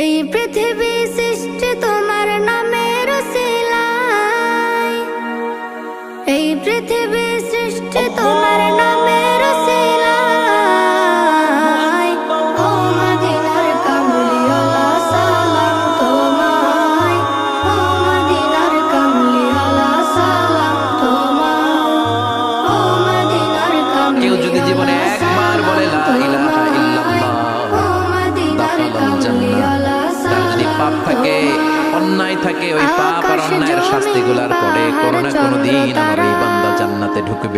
এই পৃথিবী সৃষ্টি তোমার নামের উসিলায়, এই পৃথিবী সৃষ্টি তোমার নামের উসিলায়। ও মদিনার কামলিওয়ালা সালাম তোমায়, ও মদিনার কামলিওয়ালা সালাম তোমায়, ও মদিনার কামলিওয়ালা। কেউ যদি জীবনে একবার বলে লা ইলাহা ইল্লাল্লাহ, দাখালাল জান্নাহ। তার যদি পাপ থাকে, অন্যায় থাকে, ওই পাপ আর অন্যায়ের শাস্তিগুলার পরে কোনো না কোনো দিন আমার এই বান্দা জান্নাতে ঢুকবে।